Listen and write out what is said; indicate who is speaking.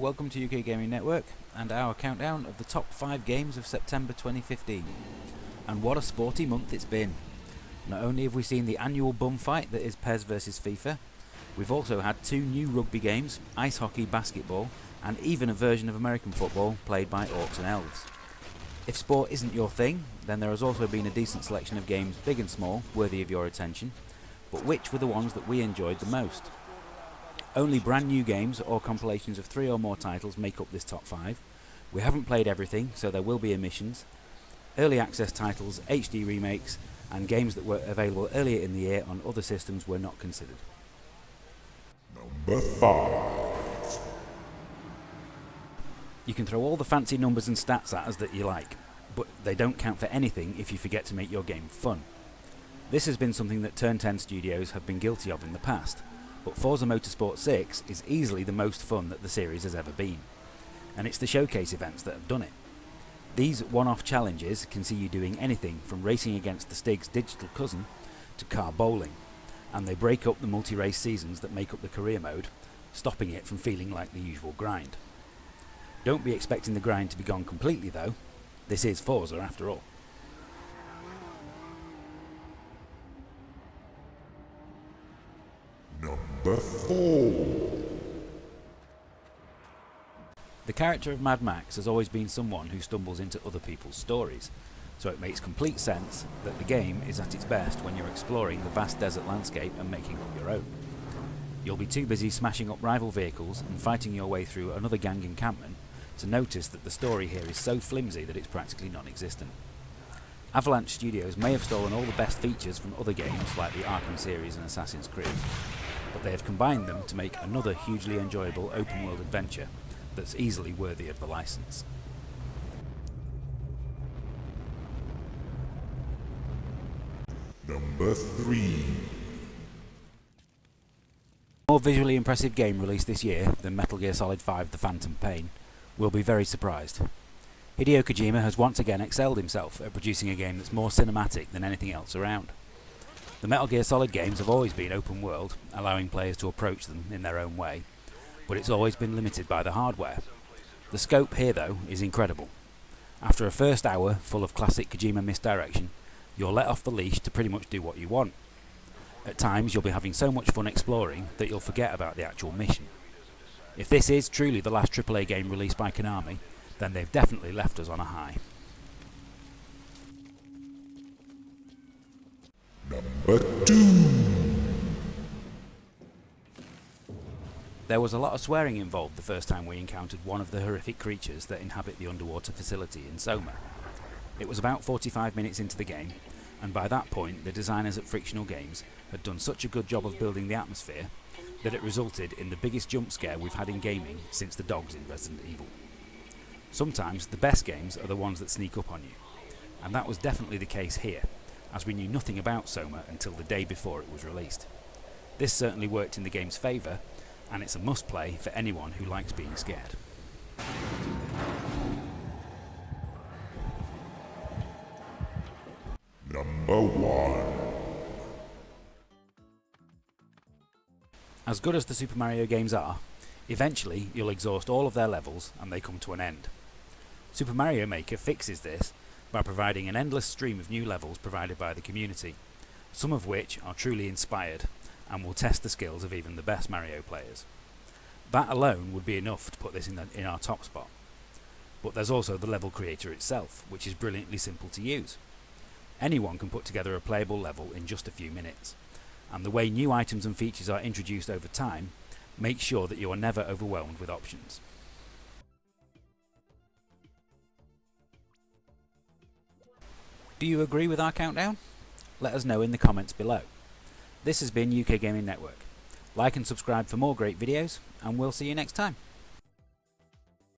Speaker 1: welcome to UK Gaming Network and our countdown of the top 5 games of September 2015. And what a sporty month it's been. Not only have we seen the annual bum fight that is PES vs FIFA, we've also had 2 new rugby games, ice hockey, basketball, and even a version of American football played by Orcs and Elves. If sport isn't your thing, then there has also been a decent selection of games, big and small, worthy of your attention, but which were the ones that we enjoyed the most? Only brand new games or compilations of 3 or more titles make up this top 5. We haven't played everything, so there will be omissions. Early access titles, HD remakes, and games that were available earlier in the year on other systems were not considered.
Speaker 2: Number 5.
Speaker 1: You can throw all the fancy numbers and stats at us that you like, but they don't count for anything if you forget to make your game fun. This has been something that Turn 10 studios have been guilty of in the past, but Forza Motorsport 6 is easily the most fun that the series has ever been, and it's the showcase events that have done it. These one-off challenges can see you doing anything from racing against the Stig's digital cousin to car bowling, and they break up the multi-race seasons that make up the career mode, stopping it from feeling like the usual grind. Don't be expecting the grind to be gone completely though, this is Forza after all.
Speaker 2: Number 4.
Speaker 1: The character of Mad Max has always been someone who stumbles into other people's stories, so it makes complete sense that the game is at its best when you're exploring the vast desert landscape and making up your own. You'll be too busy smashing up rival vehicles and fighting your way through another gang encampment to notice that the story here is so flimsy that it's practically non-existent. Avalanche Studios may have stolen all the best features from other games like the Arkham series and Assassin's Creed, but they have combined them to make another hugely enjoyable open-world adventure that's easily worthy of the license.
Speaker 2: Number 3.
Speaker 1: A more visually impressive game released this year than Metal Gear Solid 5 The Phantom Pain will be very surprised. Hideo Kojima has once again excelled himself at producing a game that's more cinematic than anything else around. The Metal Gear Solid games have always been open world, allowing players to approach them in their own way, but it's always been limited by the hardware. The scope here though is incredible. After a first hour full of classic Kojima misdirection, you're let off the leash to pretty much do what you want. At times you'll be having so much fun exploring that you'll forget about the actual mission. If this is truly the last AAA game released by Konami, then they've definitely left us on a high.
Speaker 2: Number 2.
Speaker 1: There was a lot of swearing involved the first time we encountered one of the horrific creatures that inhabit the underwater facility in SOMA. It was about 45 minutes into the game, and by that point the designers at Frictional Games had done such a good job of building the atmosphere that it resulted in the biggest jump scare we've had in gaming since the dogs in Resident Evil. Sometimes the best games are the ones that sneak up on you, and that was definitely the case here, as we knew nothing about SOMA until the day before it was released. This certainly worked in the game's favour, and it's a must-play for anyone who likes being scared.
Speaker 2: Number 1.
Speaker 1: As good as the Super Mario games are, eventually you'll exhaust all of their levels and they come to an end. Super Mario Maker fixes this by providing an endless stream of new levels provided by the community, some of which are truly inspired and will test the skills of even the best Mario players. That alone would be enough to put this in our top spot. But there's also the level creator itself, which is brilliantly simple to use. Anyone can put together a playable level in just a few minutes, and the way new items and features are introduced over time makes sure that you are never overwhelmed with options. Do you agree with our countdown? Let us know in the comments below. This has been UK Gaming Network. Like and subscribe for more great videos, and we'll see you next time.